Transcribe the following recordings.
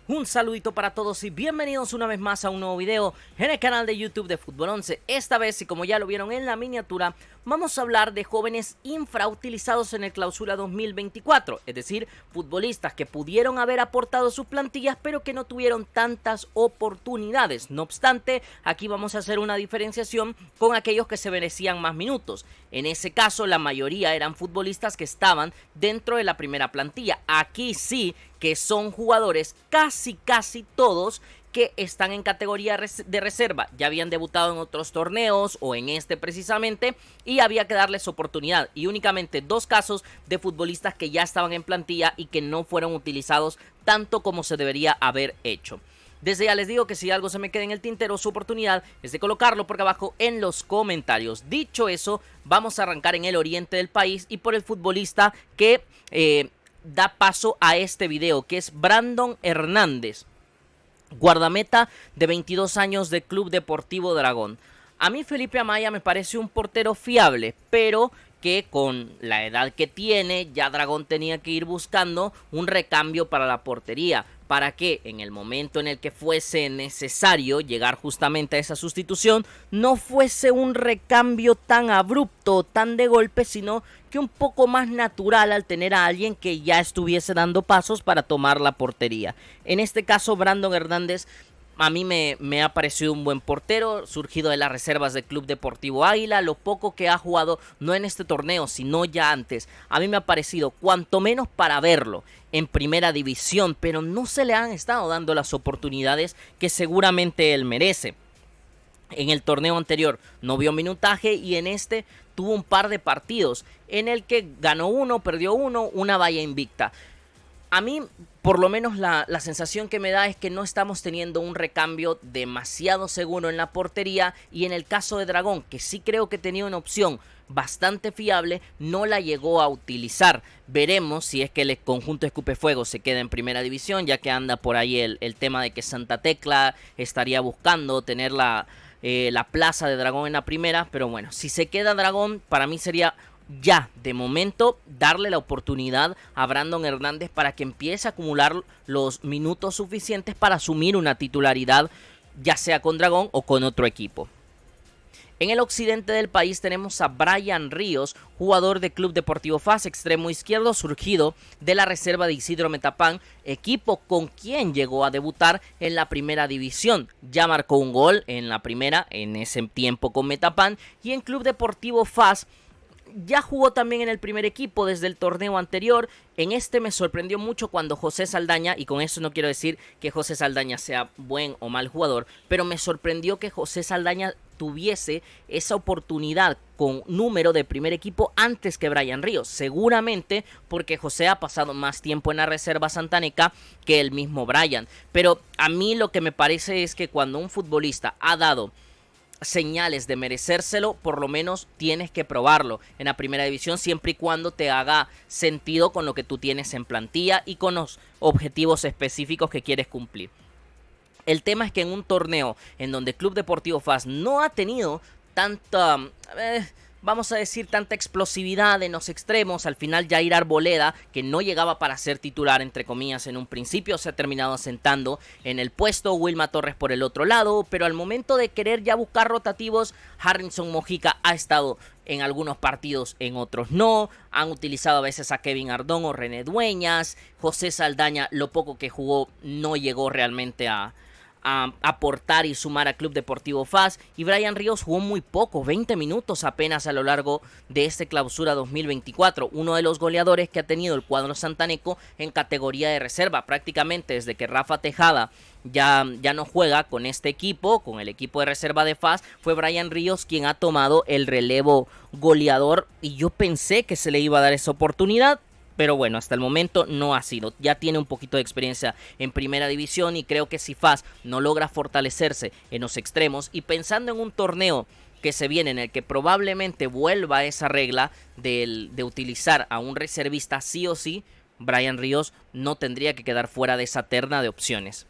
Un saludito para todos y bienvenidos una vez más a un nuevo video en el canal de YouTube de Fútbol 11. Esta vez, y como ya lo vieron en la miniatura, vamos a hablar de jóvenes infrautilizados en el Clausura 2024. Es decir, futbolistas que pudieron haber aportado sus plantillas pero que no tuvieron tantas oportunidades. No obstante, aquí vamos a hacer una diferenciación con aquellos que se merecían más minutos. En ese caso, la mayoría eran futbolistas que estaban dentro de la primera plantilla. Aquí sí que son jugadores casi todos que están en categoría de reserva, ya habían debutado en otros torneos o en este precisamente y había que darles oportunidad, y únicamente dos casos de futbolistas que ya estaban en plantilla y que no fueron utilizados tanto como se debería haber hecho. Desde ya les digo que si algo se me queda en el tintero, su oportunidad es de colocarlo por acá abajo en los comentarios. Dicho eso, vamos a arrancar en el oriente del país y por el futbolista que da paso a este video, que es Brandon Hernández, guardameta de 22 años de Club Deportivo Dragón. A mí Felipe Amaya me parece un portero fiable, pero que con la edad que tiene, ya Dragón tenía que ir buscando un recambio para la portería, para que en el momento en el que fuese necesario llegar justamente a esa sustitución, no fuese un recambio tan abrupto, tan de golpe, sino que un poco más natural al tener a alguien que ya estuviese dando pasos para tomar la portería. En este caso, Brandon Hernández a mí me ha parecido un buen portero, surgido de las reservas del Club Deportivo Águila. Lo poco que ha jugado, no en este torneo, sino ya antes, a mí me ha parecido cuanto menos para verlo en primera división, pero no se le han estado dando las oportunidades que seguramente él merece. En el torneo anterior no vio minutaje y en este tuvo un par de partidos en el que ganó uno, perdió uno, una valla invicta. A mí, por lo menos la sensación que me da es que no estamos teniendo un recambio demasiado seguro en la portería, y en el caso de Dragón, que sí creo que tenía una opción bastante fiable, no la llegó a utilizar. Veremos si es que el conjunto Escupefuego se queda en primera división, ya que anda por ahí el tema de que Santa Tecla estaría buscando tener la plaza de Dragón en la primera, pero bueno, si se queda Dragón, para mí sería ya, de momento, darle la oportunidad a Brandon Hernández para que empiece a acumular los minutos suficientes para asumir una titularidad, ya sea con Dragón o con otro equipo. En el occidente del país tenemos a Brian Ríos, jugador de Club Deportivo FAS, extremo izquierdo, surgido de la reserva de Isidro Metapán, equipo con quien llegó a debutar en la primera división. Ya marcó un gol en la primera, en ese tiempo con Metapán, y en Club Deportivo FAS ya jugó también en el primer equipo desde el torneo anterior. En este me sorprendió mucho cuando José Saldaña, y con eso no quiero decir que José Saldaña sea buen o mal jugador, pero me sorprendió que José Saldaña tuviese esa oportunidad con número de primer equipo antes que Brian Ríos, seguramente porque José ha pasado más tiempo en la reserva santaneca que el mismo Brian. Pero a mí lo que me parece es que cuando un futbolista ha dado señales de merecérselo, por lo menos tienes que probarlo en la primera división, siempre y cuando te haga sentido con lo que tú tienes en plantilla y con los objetivos específicos que quieres cumplir. El tema es que en un torneo en donde Club Deportivo FAS no ha tenido tanta, vamos a decir, tanta explosividad en los extremos, al final Jair Arboleda, que no llegaba para ser titular, entre comillas, en un principio, se ha terminado asentando en el puesto. Wilma Torres por el otro lado, pero al momento de querer ya buscar rotativos, Harrison Mojica ha estado en algunos partidos, en otros no. Han utilizado a veces a Kevin Ardón o René Dueñas. José Saldaña, lo poco que jugó, no llegó realmente a aportar y sumar a Club Deportivo FAS, y Brian Ríos jugó muy poco, 20 minutos apenas a lo largo de este Clausura 2024, uno de los goleadores que ha tenido el cuadro santaneco en categoría de reserva, prácticamente desde que Rafa Tejada ya no juega con este equipo, con el equipo de reserva de FAS, fue Brian Ríos quien ha tomado el relevo goleador, y yo pensé que se le iba a dar esa oportunidad. Pero bueno, hasta el momento no ha sido. Ya tiene un poquito de experiencia en primera división, y creo que si FAS no logra fortalecerse en los extremos, y pensando en un torneo que se viene en el que probablemente vuelva esa regla de utilizar a un reservista sí o sí, Brian Ríos no tendría que quedar fuera de esa terna de opciones.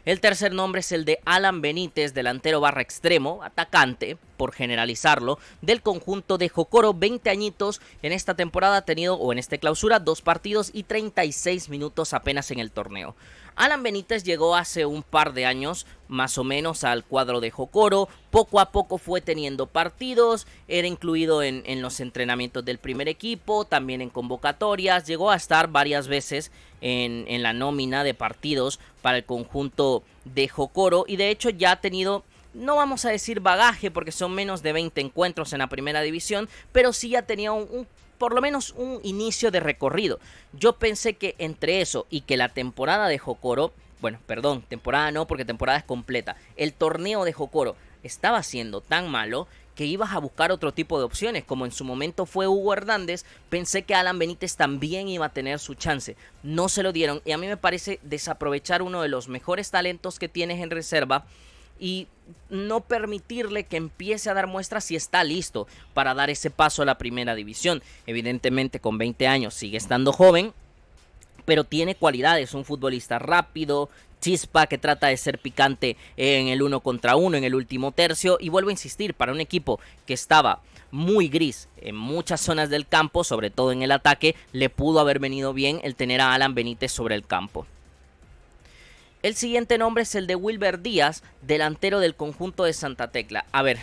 El tercer nombre es el de Alan Benítez, delantero barra extremo, atacante, por generalizarlo, del conjunto de Jocoro, 20 añitos. En esta temporada ha tenido, o en esta clausura, 2 partidos y 36 minutos apenas en el torneo. Alan Benítez llegó hace un par de años más o menos al cuadro de Jocoro, poco a poco fue teniendo partidos, era incluido en los entrenamientos del primer equipo, también en convocatorias, llegó a estar varias veces en la nómina de partidos para el conjunto de Jocoro y de hecho ya ha tenido, no vamos a decir bagaje porque son menos de 20 encuentros en la primera división, pero sí ya tenía por lo menos un inicio de recorrido. Yo pensé que entre eso y que la temporada de Jocoro, bueno, perdón, temporada no porque temporada es completa, el torneo de Jocoro estaba siendo tan malo que ibas a buscar otro tipo de opciones, como en su momento fue Hugo Hernández, pensé que Alan Benítez también iba a tener su chance, no se lo dieron y a mí me parece desaprovechar uno de los mejores talentos que tienes en reserva y no permitirle que empiece a dar muestras si está listo para dar ese paso a la primera división. Evidentemente con 20 años sigue estando joven, pero tiene cualidades, un futbolista rápido, chispa, que trata de ser picante en el 1 contra 1, en el último tercio, y vuelvo a insistir, para un equipo que estaba muy gris en muchas zonas del campo, sobre todo en el ataque, le pudo haber venido bien el tener a Alan Benítez sobre el campo. El siguiente nombre es el de Wilber Díaz, delantero del conjunto de Santa Tecla. A ver,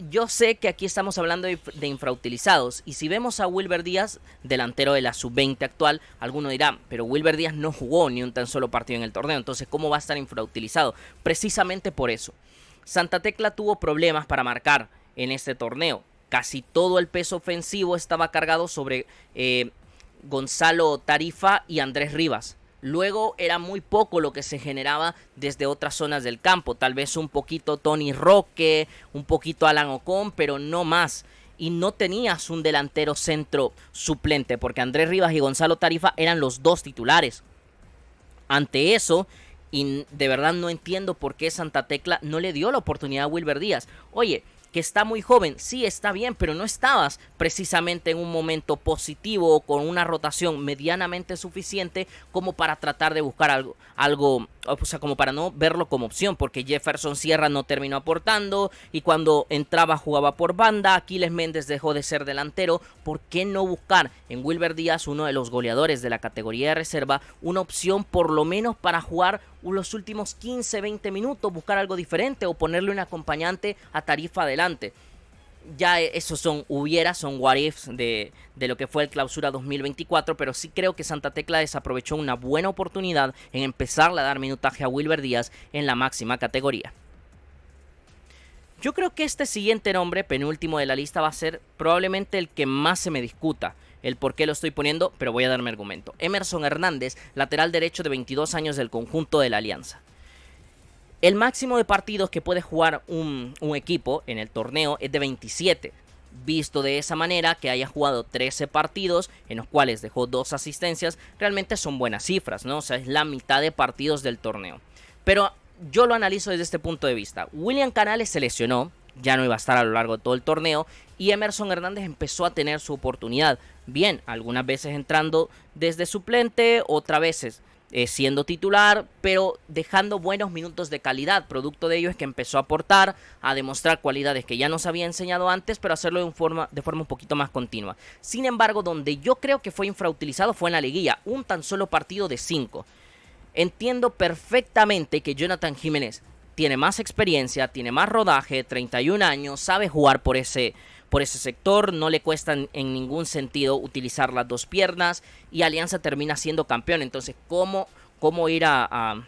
yo sé que aquí estamos hablando de infrautilizados y si vemos a Wilber Díaz, delantero de la sub-20 actual, alguno dirá, pero Wilber Díaz no jugó ni un tan solo partido en el torneo, entonces ¿cómo va a estar infrautilizado? Precisamente por eso. Santa Tecla tuvo problemas para marcar en este torneo. Casi todo el peso ofensivo estaba cargado sobre Gonzalo Tarifa y Andrés Rivas. Luego era muy poco lo que se generaba desde otras zonas del campo. Tal vez un poquito Tony Roque, un poquito Alan Ocon, pero no más. Y no tenías un delantero centro suplente, porque Andrés Rivas y Gonzalo Tarifa eran los dos titulares. Ante eso, y de verdad no entiendo por qué Santa Tecla no le dio la oportunidad a Wilber Díaz. Oye, que está muy joven, sí está bien, pero no estabas precisamente en un momento positivo o con una rotación medianamente suficiente como para tratar de buscar algo, o sea, como para no verlo como opción, porque Jefferson Sierra no terminó aportando y cuando entraba jugaba por banda, Aquiles Méndez dejó de ser delantero. ¿Por qué no buscar en Wilber Díaz, uno de los goleadores de la categoría de reserva, una opción por lo menos para jugar los últimos 15-20 minutos, buscar algo diferente o ponerle un acompañante a Tarifa adelante? Ya esos son what ifs de lo que fue el Clausura 2024, pero sí creo que Santa Tecla desaprovechó una buena oportunidad en empezarle a dar minutaje a Wilber Díaz en la máxima categoría. Yo creo que este siguiente nombre, penúltimo de la lista, va a ser probablemente el que más se me discuta el por qué lo estoy poniendo, pero voy a darme argumento. Emerson Hernández, lateral derecho de 22 años del conjunto de la Alianza. El máximo de partidos que puede jugar un equipo en el torneo es de 27. Visto de esa manera, que haya jugado 13 partidos, en los cuales dejó 2 asistencias, realmente son buenas cifras, ¿no? O sea, es la mitad de partidos del torneo. Pero yo lo analizo desde este punto de vista. William Canales se lesionó, ya no iba a estar a lo largo de todo el torneo, y Emerson Hernández empezó a tener su oportunidad. Bien, algunas veces entrando desde suplente, otras veces siendo titular, pero dejando buenos minutos de calidad. Producto de ello es que empezó a aportar, a demostrar cualidades que ya nos había enseñado antes, pero hacerlo de forma un poquito más continua. Sin embargo, donde yo creo que fue infrautilizado fue en la liguilla, un tan solo partido de 5. Entiendo perfectamente que Jonathan Jiménez tiene más experiencia, tiene más rodaje, 31 años, sabe jugar por ese sector, no le cuesta en ningún sentido utilizar las dos piernas y Alianza termina siendo campeón. Entonces, ¿cómo ir a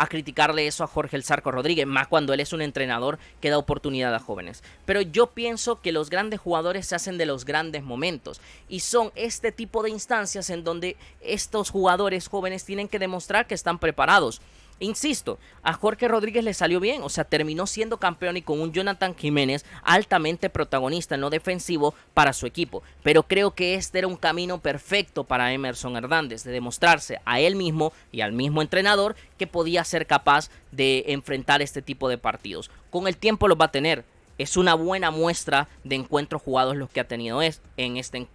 criticarle eso a Jorge El Zarco Rodríguez? Más cuando él es un entrenador que da oportunidad a jóvenes. Pero yo pienso que los grandes jugadores se hacen de los grandes momentos y son este tipo de instancias en donde estos jugadores jóvenes tienen que demostrar que están preparados. Insisto, a Jorge Rodríguez le salió bien, o sea, terminó siendo campeón y con un Jonathan Jiménez altamente protagonista en lo defensivo para su equipo, pero creo que este era un camino perfecto para Emerson Hernández, de demostrarse a él mismo y al mismo entrenador que podía ser capaz de enfrentar este tipo de partidos. Con el tiempo lo va a tener. Es una buena muestra de encuentros jugados los que ha tenido en este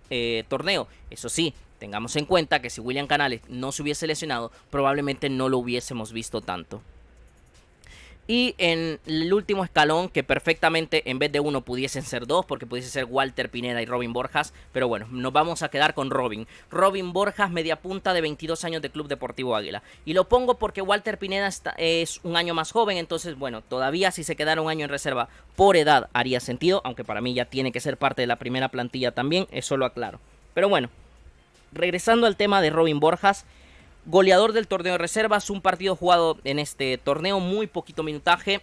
torneo. Eso sí, tengamos en cuenta que si William Canales no se hubiese lesionado, probablemente no lo hubiésemos visto tanto. Y en el último escalón, que perfectamente en vez de uno pudiesen ser dos, porque pudiese ser Walter Pineda y Robin Borjas. Pero bueno, nos vamos a quedar con Robin. Robin Borjas, media punta de 22 años de Club Deportivo Águila. Y lo pongo porque Walter Pineda es un año más joven, entonces bueno, todavía si se quedara un año en reserva por edad haría sentido, aunque para mí ya tiene que ser parte de la primera plantilla también, eso lo aclaro. Pero bueno, regresando al tema de Robin Borjas, goleador del torneo de reservas, un partido jugado en este torneo, muy poquito minutaje,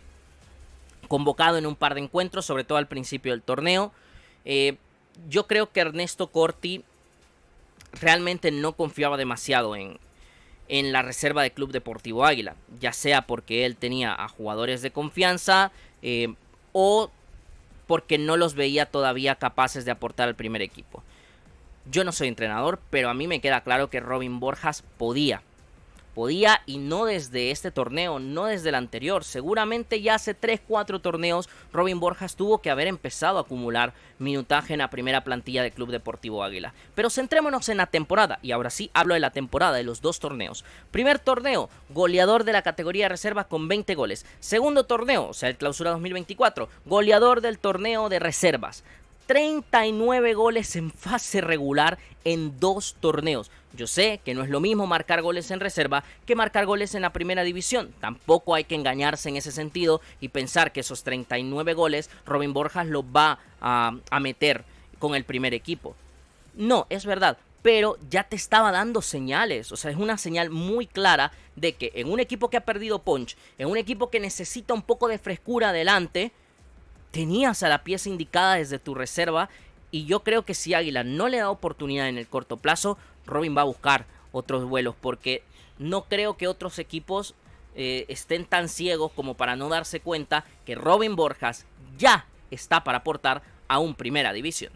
convocado en un par de encuentros, sobre todo al principio del torneo. Yo creo que Ernesto Corti realmente no confiaba demasiado en la reserva de Club Deportivo Águila, ya sea porque él tenía a jugadores de confianza o porque no los veía todavía capaces de aportar al primer equipo. Yo no soy entrenador, pero a mí me queda claro que Robin Borjas podía y no desde este torneo, no desde el anterior. Seguramente ya hace 3-4 torneos Robin Borjas tuvo que haber empezado a acumular minutaje en la primera plantilla de Club Deportivo Águila. Pero centrémonos en la temporada, y ahora sí hablo de la temporada, de los dos torneos. Primer torneo, goleador de la categoría de reserva con 20 goles. Segundo torneo, o sea el Clausura 2024, goleador del torneo de reservas. 39 goles en fase regular en 2 torneos. Yo sé que no es lo mismo marcar goles en reserva que marcar goles en la primera división. Tampoco hay que engañarse en ese sentido y pensar que esos 39 goles Robin Borjas los va a meter con el primer equipo. No, es verdad, pero ya te estaba dando señales. O sea, es una señal muy clara de que en un equipo que ha perdido punch, en un equipo que necesita un poco de frescura adelante, tenías a la pieza indicada desde tu reserva. Y yo creo que si Águila no le da oportunidad en el corto plazo, Robin va a buscar otros vuelos, porque no creo que otros equipos estén tan ciegos como para no darse cuenta que Robin Borjas ya está para aportar a un primera división.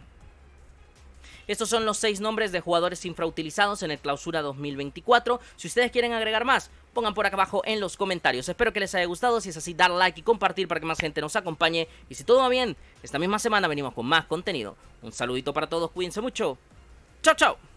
Estos son los 6 nombres de jugadores infrautilizados en el Clausura 2024. Si ustedes quieren agregar más, pongan por acá abajo en los comentarios. Espero que les haya gustado. Si es así, dar like y compartir para que más gente nos acompañe. Y si todo va bien, esta misma semana venimos con más contenido. Un saludito para todos, cuídense mucho. Chao, chao.